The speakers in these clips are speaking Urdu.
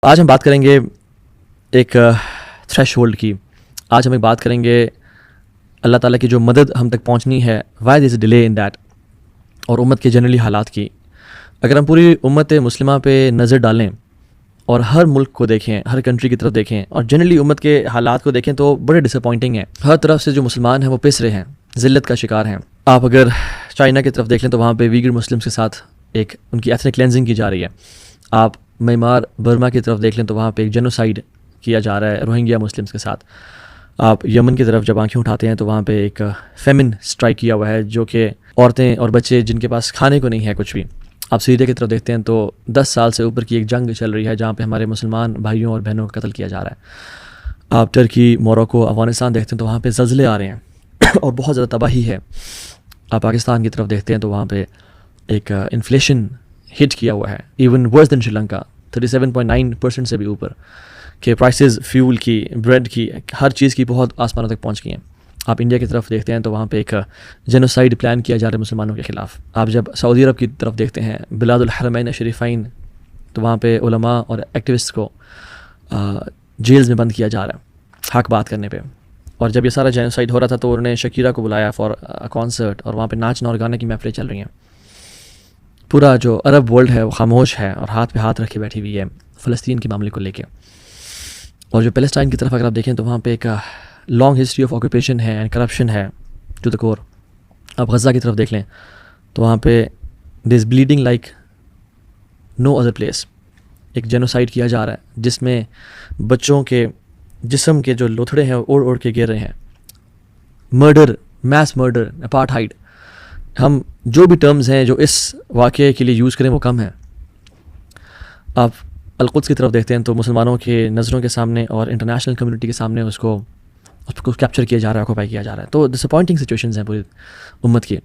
آج ہم بات کریں گے ایک تھریش ہولڈ کی. آج ہم ایک بات کریں گے اللہ تعالیٰ کی جو مدد ہم تک پہنچنی ہے, why there is a delay in that, اور امت کے جنرلی حالات کی. اگر ہم پوری امت مسلمہ پہ نظر ڈالیں اور ہر ملک کو دیکھیں, ہر کنٹری کی طرف دیکھیں اور جنرلی امت کے حالات کو دیکھیں تو بڑے ڈس اپوائنٹنگ ہیں. ہر طرف سے جو مسلمان ہیں وہ پس رہے ہیں, ذلت کا شکار ہیں. آپ اگر چائنا کی طرف دیکھ لیں تو وہاں پہ ویگر مسلمس کے ساتھ ایک ان کی ایتھنک کلینزنگ کی جا رہی ہے. آپ میانمار برما کی طرف دیکھ لیں تو وہاں پہ ایک جینوسائیڈ کیا جا رہا ہے روہنگیا مسلمس کے ساتھ. آپ یمن کی طرف جب آنکھیں اٹھاتے ہیں تو وہاں پہ ایک فیمن سٹرائک کیا ہوا ہے, جو کہ عورتیں اور بچے جن کے پاس کھانے کو نہیں ہے کچھ بھی. آپ سیریا کی طرف دیکھتے ہیں تو 10 سال سے اوپر کی ایک جنگ چل رہی ہے جہاں پہ ہمارے مسلمان بھائیوں اور بہنوں کا قتل کیا جا رہا ہے. آپ ٹرکی, موروکو, افغانستان دیکھتے ہیں تو وہاں پہ زلزلے آ رہے ہیں اور بہت زیادہ تباہی ہے. آپ پاکستان کی طرف دیکھتے ہیں تو وہاں پہ ایک انفلیشن ہٹ کیا ہوا ہے, ایون ورس دین شری لنکا, 37.9% سے بھی اوپر کہ پرائسز فیول کی, بریڈ کی, ہر چیز کی بہت آسمانوں تک پہنچ گئی ہیں. آپ انڈیا کی طرف دیکھتے ہیں تو وہاں پہ ایک جینوسائیڈ پلان کیا جا رہا ہے مسلمانوں کے خلاف. آپ جب سعودی عرب کی طرف دیکھتے ہیں, بلاد الحرمین شریفین, تو وہاں پہ علماء اور ایکٹیوسٹ کو جیلز میں بند کیا جا رہا ہے حق بات کرنے پہ. اور جب یہ سارا جینوسائیڈ ہو رہا تھا تو انہوں نے شکیرہ کو بلایا فار کانسرٹ, اور وہاں پہ ناچنا اور گانے کی محفلیں چل رہی ہیں. پورا جو عرب ورلڈ ہے وہ خاموش ہے اور ہاتھ پہ ہاتھ رکھے بیٹھی ہوئی ہے فلسطین کے معاملے کو لے کے. اور جو پیلسٹائن کی طرف اگر آپ دیکھیں تو وہاں پہ ایک لانگ ہسٹری آف آکوپیشن ہے اینڈ کرپشن ہے ٹو دا کور. آپ غزہ کی طرف دیکھ لیں تو وہاں پہ there is bleeding like no other place. ایک جینوسائیڈ کیا جا رہا ہے جس میں بچوں کے جسم کے جو لوتھڑے ہیں اوڑ اوڑ کے گر رہے ہیں. مرڈر, میس مرڈر, اپارٹھائڈ, ہم جو بھی ٹرمز ہیں جو اس واقعے کے لیے یوز کریں وہ کم ہیں. آپ القدس کی طرف دیکھتے ہیں تو مسلمانوں کے نظروں کے سامنے اور انٹرنیشنل کمیونٹی کے سامنے اس کو کیپچر کیا جا رہا ہے, آکوپائی کیا جا رہا ہے. تو ڈس اپوائنٹنگ سچویشنز ہیں پوری امت کی,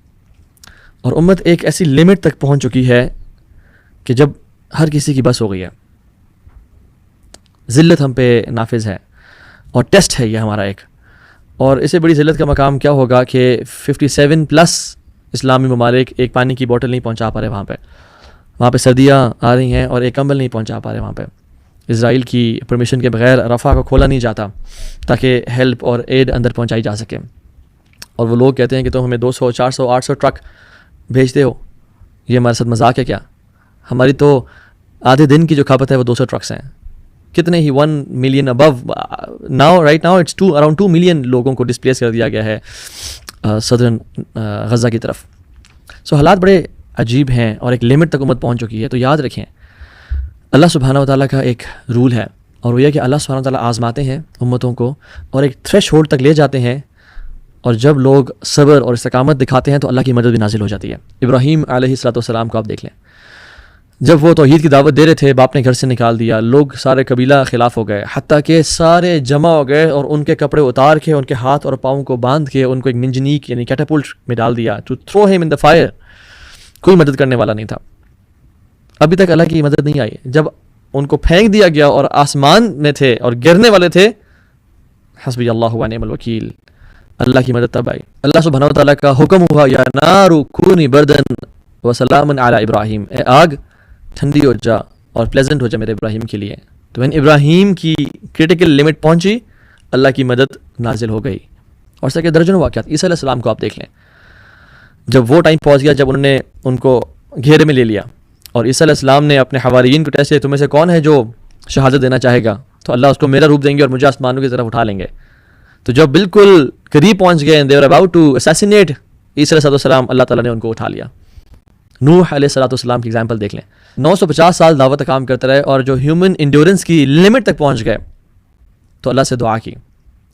اور امت ایک ایسی لمٹ تک پہنچ چکی ہے کہ جب ہر کسی کی بس ہو گئی ہے. ذلت ہم پہ نافذ ہے اور ٹیسٹ ہے یہ ہمارا ایک. اور اسے بڑی ذلت کا مقام کیا ہوگا کہ 57+ اسلامی ممالک ایک پانی کی بوٹل نہیں پہنچا پا رہے وہاں پہ سردیاں آ رہی ہیں اور ایک کمبل نہیں پہنچا پا رہے وہاں پہ. اسرائیل کی پرمیشن کے بغیر رفح کو کھولا نہیں جاتا تاکہ ہیلپ اور ایڈ اندر پہنچائی جا سکے. اور وہ لوگ کہتے ہیں کہ تم ہمیں 200, 400, 800 ٹرک بھیجتے ہو, یہ ہمارے ساتھ مذاق ہے کیا؟ ہماری تو آدھے دن کی جو کھپت ہے وہ 200 ٹرکس ہیں. کتنے ہی 1 million above now, right now it's around 2 million لوگوں کو ڈسپلیس کر دیا گیا ہے صدرن غزہ کی طرف. سو حالات بڑے عجیب ہیں اور ایک لمٹ تک امت پہنچ چکی ہے. تو یاد رکھیں اللہ سبحانہ و تعالیٰ کا ایک رول ہے, اور وہ یہ کہ اللہ سبحانہ و تعالیٰ آزماتے ہیں امتوں کو اور ایک تھریش ہولڈ تک لے جاتے ہیں, اور جب لوگ صبر اور استقامت دکھاتے ہیں تو اللہ کی مدد بھی نازل ہو جاتی ہے. ابراہیم علیہ الصلوۃ والسلام کو آپ دیکھ لیں, جب وہ توحید کی دعوت دے رہے تھے باپ نے گھر سے نکال دیا, لوگ سارے قبیلہ خلاف ہو گئے, حتیٰ کہ سارے جمع ہو گئے اور ان کے کپڑے اتار کے, ان کے ہاتھ اور پاؤں کو باندھ کے ان کو ایک منجنیق یعنی کیٹاپلٹ میں ڈال دیا ٹو تھرو ہم ان دا فائر. کوئی مدد کرنے والا نہیں تھا, ابھی تک اللہ کی مدد نہیں آئی. جب ان کو پھینک دیا گیا اور آسمان میں تھے اور گرنے والے تھے, حسبی اللہ و نعم الوکیل, اللہ کی مدد تب آئی. اللہ سبحانہ و تعالیٰ کا حکم ہوا, یا نار کونی بردن وسلام علی ابراہیم, اے آگ ٹھنڈی ہو جا اور پلیزنٹ ہو جا میرے ابراہیم کے لیے. تو when ابراہیم کی کریٹیکل لمٹ پہنچی اللہ کی مدد نازل ہو گئی. اور سر کے درجنوں واقعات, عیسیٰ علیہ السلام کو آپ دیکھ لیں, جب وہ ٹائم پہنچ گیا جب انہوں نے ان کو گھیرے میں لے لیا اور عیسیٰ علیہ السلام نے اپنے حواریین کو ٹیسٹ کیا, تمہیں سے کون ہے جو شہادت دینا چاہے گا, تو اللہ اس کو میرا روپ دیں گے اور مجھے آسمانوں کی طرف اٹھا لیں گے. تو جب بالکل قریب پہنچ گئے, they were about to assassinate عیسیٰ علیہ السلام, اللہ تعالیٰ نے ان کو اٹھا لیا. نوح علیہ السلام کی ایگزامپل دیکھ لیں, 950 سال دعوت کا کام کرتے رہے, اور جو ہیومن انڈیورنس کی لمٹ تک پہنچ گئے تو اللہ سے دعا کی,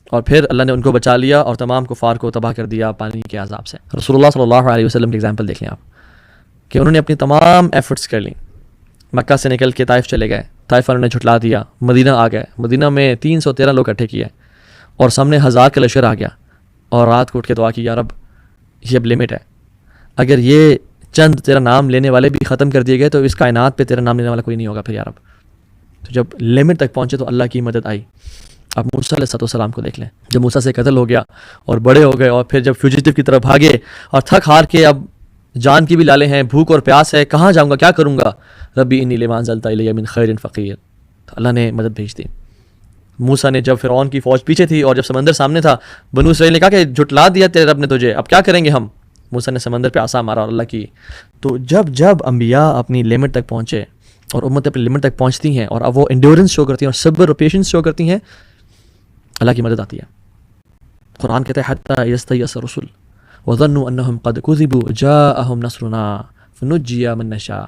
اور پھر اللہ نے ان کو بچا لیا اور تمام کفار کو تباہ کر دیا پانی کے عذاب سے. رسول اللہ صلی اللہ علیہ وسلم کی ایگزامپل دیکھ لیں آپ کہ انہوں نے اپنی تمام ایفرٹس کر لیں. مکہ سے نکل کے طائف چلے گئے, طائف انہوں نے جھٹلا دیا, مدینہ آ گئے, مدینہ میں 313 لوگ اکٹھے کیے اور سامنے 1000 کا لشکر آ گیا, اور رات کو اٹھ کے دعا کی, یا رب یہ اب لمٹ ہے, اگر یہ چند تیرا نام لینے والے بھی ختم کر دیے گئے تو اس کائنات پہ تیرا نام لینے والا کوئی نہیں ہوگا پھر یا رب. تو جب لمٹ تک پہنچے تو اللہ کی مدد آئی. آپ موسیٰ علیہ السلام کو دیکھ لیں, جب موسیٰ سے قتل ہو گیا اور بڑے ہو گئے, اور پھر جب فیوجیٹو کی طرف بھاگے اور تھک ہار کے اب جان کی بھی لالے ہیں, بھوک اور پیاس ہے, کہاں جاؤں گا, کیا کروں گا, ربی انی لما انزلت الی من خیر فقیر, اللہ نے مدد بھیج دی. موسیٰ نے جب فرعون کی فوج پیچھے تھی اور جب سمندر سامنے تھا, بنو اسرائیل نے کہا کہ جھٹلا دیا تیرے رب نے تجھے, اب کیا کریں گے ہم. موسیٰ نے سمندر پہ عصا مارا اور اللہ کی. تو جب انبیاء اپنی لمٹ تک پہنچے اور امت اپنی لمٹ تک پہنچتی ہیں اور اب وہ انڈیورنس شو کرتی ہیں اور صبر اور پیشنس شو کرتی ہیں, اللہ کی مدد آتی ہے. قرآن کہتا ہے حتی یستیأس الرسل وظنوا انہم قد کذبوا جاءہم نصرنا فنجی من نشاء.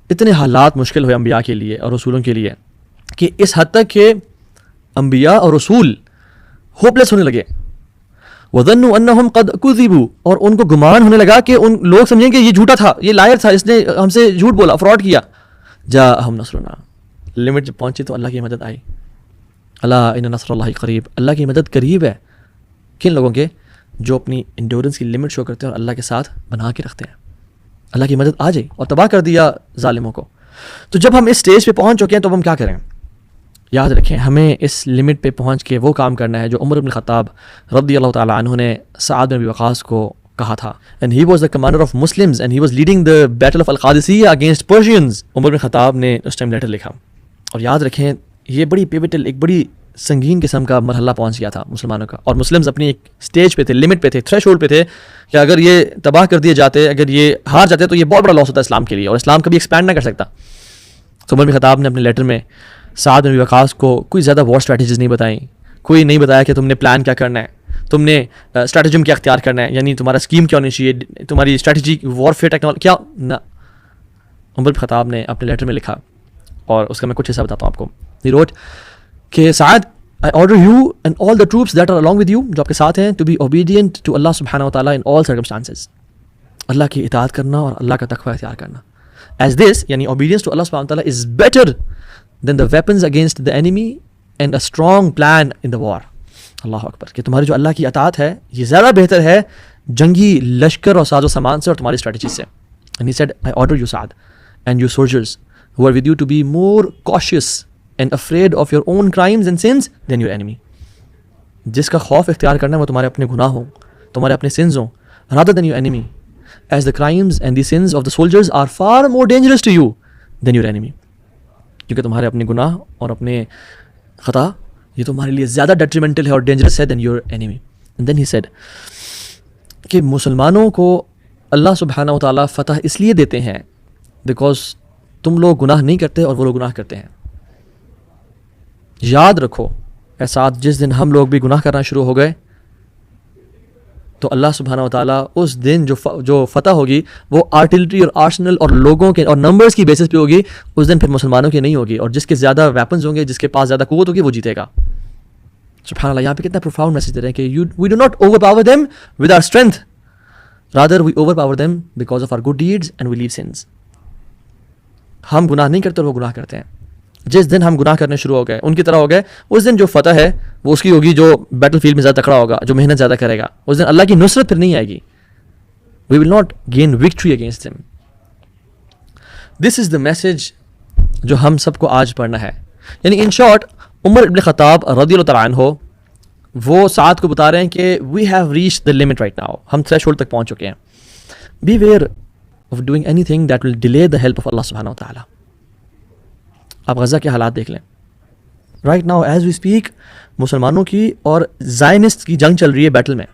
اتنے حالات مشکل ہوئے انبیاء کے لیے اور رسولوں کے لیے کہ اس حد تک کہ انبیاء اور رسول ہوپلیس ہونے لگے. وظنوا انہم قد کذبوا, اور ان کو گمان ہونے لگا کہ ان لوگ سمجھیں کہ یہ جھوٹا تھا, یہ لائر تھا, اس نے ہم سے جھوٹ بولا, فراڈ کیا. جاءہم نصرنا, لمٹ جب پہنچی تو اللہ کی مدد آئی. اللہ ان نصر اللہ قریب, اللہ کی مدد قریب ہے. کن لوگوں کے؟ جو اپنی انڈیورنس کی لمٹ شو کرتے ہیں اور اللہ کے ساتھ بنا کے رکھتے ہیں. اللہ کی مدد آ جائے اور تباہ کر دیا ظالموں کو. تو جب ہم اس سٹیج پہ پہنچ چکے ہیں تو ہم کیا کریں؟ یاد رکھیں ہمیں اس لمٹ پہ پہنچ کے وہ کام کرنا ہے جو عمر بن خطاب رضی اللہ تعالیٰ عنہ نے سعد بن ابی وقاص کو کہا تھا. And he was the commander of Muslims and he was leading the battle of al Qadisiyyah against Persians. Umar bin Khattab نے اس ٹائم لیٹر لکھا, اور یاد رکھیں یہ بڑی پیوٹل, ایک بڑی سنگین قسم کا مرحلہ پہنچ گیا تھا مسلمانوں کا, اور مسلمز اپنی ایک سٹیج پہ تھے, لمٹ پہ تھے, تھریش ہولڈ پہ تھے کہ اگر یہ تباہ کر دیے جاتے, اگر یہ ہار جاتے تو یہ بہت بڑا لاس ہوتا ہے اسلام کے لیے, اور اسلام کبھی ایکسپینڈ نہ کر سکتا. تو عمر بن خطاب نے اپنے لیٹر میں سعد بن ابی وقاص کو کوئی زیادہ وار اسٹریٹجیز نہیں بتائیں, کوئی نہیں بتایا کہ تم نے پلان کیا کرنا ہے, تم نے اسٹریٹجم کیا اختیار کرنا ہے, یعنی تمہارا اسکیم کیا ہونی چاہیے, تمہاری اسٹریٹجی وارفیئر ٹیکنالوجی کیا نہ. عمر بن خطاب نے اپنے لیٹر میں لکھا, اور اس کا میں کچھ حصہ بتاتا ہوں آپ کو. He wrote کہ سعد, I order you and all the troops that are along with you, جو آپ کے ساتھ ہیں, to be obedient to Allah subhanahu wa ta'ala in all circumstances. اللہ کی اطاعت کرنا اور اللہ کا تقوی اختیار کرنا. As this, یعنی obedience to Allah subhanahu wa ta'ala is better than the weapons against the enemy and a strong plan in the war. اللہ اکبر, کہ تمہاری جو اللہ کی اطاعت ہے یہ زیادہ بہتر ہے جنگی لشکر اور ساز و سامان سے اور تمہاری اسٹریٹجی سے. And he said, I order you Sa'd and you soldiers who are with you to be more cautious and afraid of your own crimes and sins than your enemy. جس کا خوف اختیار کرنا ہے وہ تمہارے اپنے گناہ ہوں, تمہارے اپنے sins ہوں, rather than your enemy, as the crimes and the sins of the soldiers are far more dangerous to you than your enemy. کیونکہ تمہارے اپنے گناہ اور اپنے خطا یہ تمہارے لیے زیادہ ڈیٹریمنٹل ہے اور ڈینجرس ہے than your enemy. And then he said کہ مسلمانوں کو اللہ سبحانہ و تعالیٰ فتح اس لیے دیتے ہیں بیکاز تم لوگ گناہ نہیں کرتے اور وہ لوگ گناہ کرتے ہیں. یاد رکھو ایسا, جس دن ہم لوگ بھی گناہ کرنا شروع ہو گئے تو اللہ سبحانہ و تعالیٰ اس دن جو فتح ہوگی وہ آرٹلری اور آرسنل اور لوگوں کے اور نمبرز کی بیسس پہ ہوگی. اس دن پھر مسلمانوں کی نہیں ہوگی, اور جس کے زیادہ ویپنز ہوں گے, جس کے پاس زیادہ قوت ہوگی وہ جیتے گا. سبحان اللہ, یہاں پہ کتنا پروفاؤنڈ میسج دے رہے ہیں کہ we do not overpower them with our strength, rather we overpower them because of our good deeds and we leave sins. ہم گناہ نہیں کرتے اور وہ گناہ کرتے ہیں. جس دن ہم گناہ کرنے شروع ہو گئے, ان کی طرح ہو گئے, اس دن جو فتح ہے وہ اس کی ہوگی جو بیٹل فیلڈ میں زیادہ تکڑا ہوگا, جو محنت زیادہ کرے گا. اس دن اللہ کی نصرت پھر نہیں آئے گی. We will not gain victory against them. This is the message جو ہم سب کو آج پڑھنا ہے. یعنی ان شارٹ عمر ابن خطاب رضی اللہ تعالیٰ عنہ وہ سعد کو بتا رہے ہیں کہ we have reach the limit right now, ہم تھریش ہولڈ تک پہنچ چکے ہیں. Beware of doing anything that will delay the help of اللہ سبحانہ و تعالیٰ. آپ غزہ کے حالات دیکھ لیں. Right now as we speak مسلمانوں کی اور زائنسٹ کی جنگ چل رہی ہے بیٹل میں,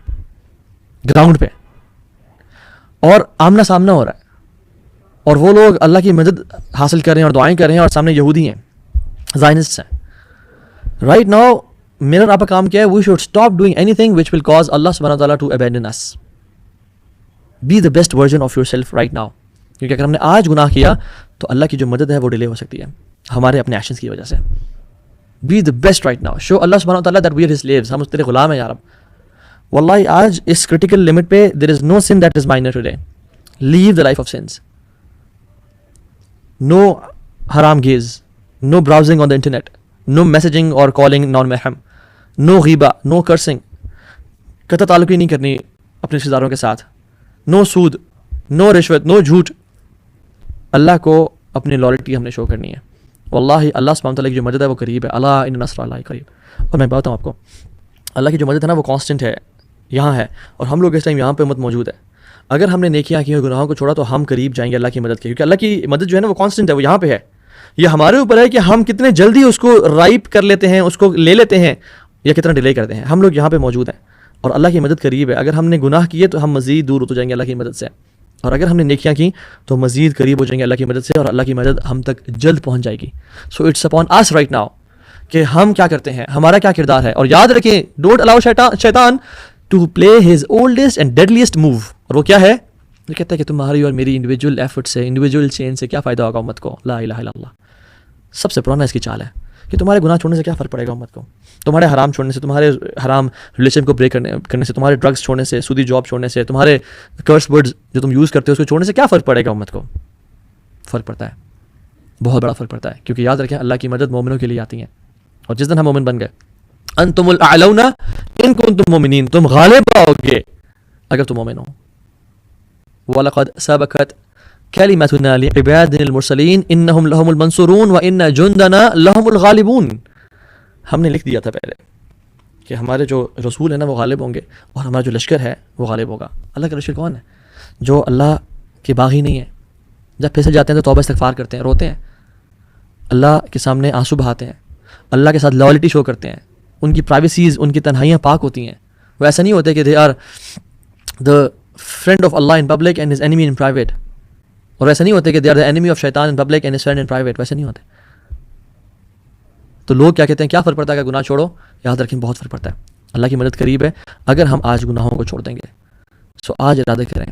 گراؤنڈ پہ, اور آمنا سامنا ہو رہا ہے, اور وہ لوگ اللہ کی مدد حاصل کر رہے ہیں اور دعائیں کر رہے ہیں, اور سامنے یہودی ہیں, زائنسٹس ہیں. رائٹ ناؤ میرا آپ کا کام کیا ہے؟ We should stop doing anything which will cause Allah سبحانہ تعالیٰ to abandon us. Be the best version of yourself right now, کیونکہ اگر ہم نے آج گناہ کیا تو اللہ کی جو مدد ہے وہ ڈیلے ہو سکتی ہے ہمارے اپنے ایکشنز کی وجہ سے. Be the best right now, show Allah سبحانہ تعالیٰ that we are his slaves, ہم اس تیرے غلام ہیں یا رب. واللہ آج اس کرٹیکل لمٹ پہ there is no sin that is minor today. Leave the life of sins. No حرام gaze, no browsing on the internet, no messaging اور کالنگ نان محرم, نو غیبہ, نو کرسنگ, قطع تعلقی نہیں کرنی اپنے رشتہ داروں کے ساتھ, نو سود, نو رشوت, نو جھوٹ. اللہ کو اپنی لائلٹی ہم نے شو کرنی ہے. واللہ اللہ سبحانہ تعالیٰ کی جو مدد ہے وہ قریب ہے. اللہ ان نصر اللہ قریب. اور میں بتاؤں آپ کو, اللہ کی جو مدد ہے نا وہ کانسٹنٹ ہے, یہاں ہے, اور ہم لوگ اس ٹائم یہاں پہ امت موجود ہے. اگر ہم نے نیکیاں کی اور گناہوں کو چھوڑا تو ہم قریب جائیں گے اللہ کی مدد کے, کیونکہ اللہ کی مدد جو ہے نا وہ کانسٹنٹ ہے, وہ یہاں پہ ہے. یہ ہمارے اوپر ہے کہ ہم کتنے جلدی اس کو رائپ کر لیتے ہیں, اس کو لے لیتے ہیں, یا کتنا ڈیلے کرتے ہیں. ہم لوگ یہاں پہ موجود ہیں اور اللہ کی مدد قریب ہے. اگر ہم نے گناہ کیے تو ہم مزید دور ہوتے جائیں گے اللہ کی مدد سے, اور اگر ہم نے نیکیاں کی تو مزید قریب ہو جائیں گے اللہ کی مدد سے, اور اللہ کی مدد ہم تک جلد پہنچ جائے گی. So it's upon us right now کہ ہم کیا کرتے ہیں, ہمارا کیا کردار ہے. اور یاد رکھیں, ڈونٹ الاؤ شیطان to play his oldest and deadliest move. اور وہ کیا ہے؟ وہ کہتا ہے کہ تمہاری اور میری انڈیویجول ایفرٹ سے, انڈیویجول چین سے کیا فائدہ ہوگا امت کو. لا الہ الا اللہ. سب سے پرانا اس کی چال ہے کہ تمہارے گناہ چھوڑنے سے کیا فرق پڑے گا امت کو. تمہارے حرام چھوڑنے سے, تمہارے حرام ریلیشن کو بریک کرنے سے, تمہارے ڈرگس چھوڑنے سے, سودی جاب چھوڑنے سے, تمہارے کرس ورڈز جو تم یوز کرتے ہو اس کو چھوڑنے سے کیا فرق پڑے گا امت کو. فرق پڑتا ہے, بہت بڑا فرق پڑتا ہے. کیونکہ یاد رکھیں اللہ کی مدد مومنوں کے لیے آتی ہیں. اور جس دن ہم مومن بن گئے, انتم الاعلون ان کنتم مومنین, تم غالب آؤ گے اگر تم مومن ہو. وَلَقَدْ سَبَقَتْ كَلِمَتُنَا لِعِبَادِنَا الْمُرْسَلِينَ إِنَّهُمْ لَهُمُ الْمَنْصُورُونَ وَإِنَّ جُنْدَنَا لَهُمُ الْغَالِبُونَ. ہم نے لکھ دیا تھا پہلے کہ ہمارے جو رسول ہیں نا وہ غالب ہوں گے, اور ہمارا جو لشکر ہے وہ غالب ہوگا. اللہ کا لشکر کون ہے؟ جو اللہ کے باغی نہیں ہے, جب پھسل جاتے ہیں تو توبہ استغفار کرتے ہیں, روتے ہیں, اللہ کے سامنے آنسو بہاتے ہیں, اللہ کے ساتھ لائلٹی شو کرتے ہیں, ان کی پرائیویسیز, ان کی تنہائیاں پاک ہوتی ہیں. وہ ایسا نہیں ہوتے کہ they are the friend of Allah in public and his enemy in private, اور ایسا نہیں ہوتے کہ they are the enemy of شیطان in public and his friend in private. ویسے نہیں ہوتے. تو لوگ کیا کہتے ہیں, کیا فرق پڑتا ہے کہ گناہ چھوڑو؟ یاد رکھیں بہت فرق پڑتا ہے. اللہ کی مدد قریب ہے اگر ہم آج گناہوں کو چھوڑ دیں گے. سو آج ارادہ کریں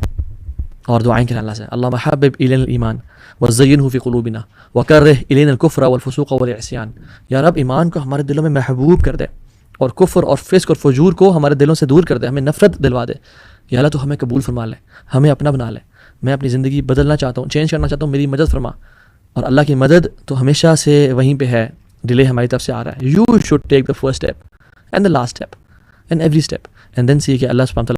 اور دعائیں کریں اللہ سے, اللہم حبب الینا الایمان وزینہ فی قلوبنا وکرہ الینا الکفر والفسوق والعصیان. یا رب ایمان کو ہمارے دلوں میں محبوب کر دے, اور کفر اور فسق اور فجور کو ہمارے دلوں سے دور کر دے, ہمیں نفرت دلوا دے. یا اللہ تو ہمیں قبول فرما لے, ہمیں اپنا بنا لے. میں اپنی زندگی بدلنا چاہتا ہوں, چینج کرنا چاہتا ہوں, میری مدد فرما. اور اللہ کی مدد تو ہمیشہ سے وہیں پہ ہے, ڈیلے ہماری طرف سے آ رہا ہے. You should take the first step and the last step and every step, and then see کہ اللہ سبحانہ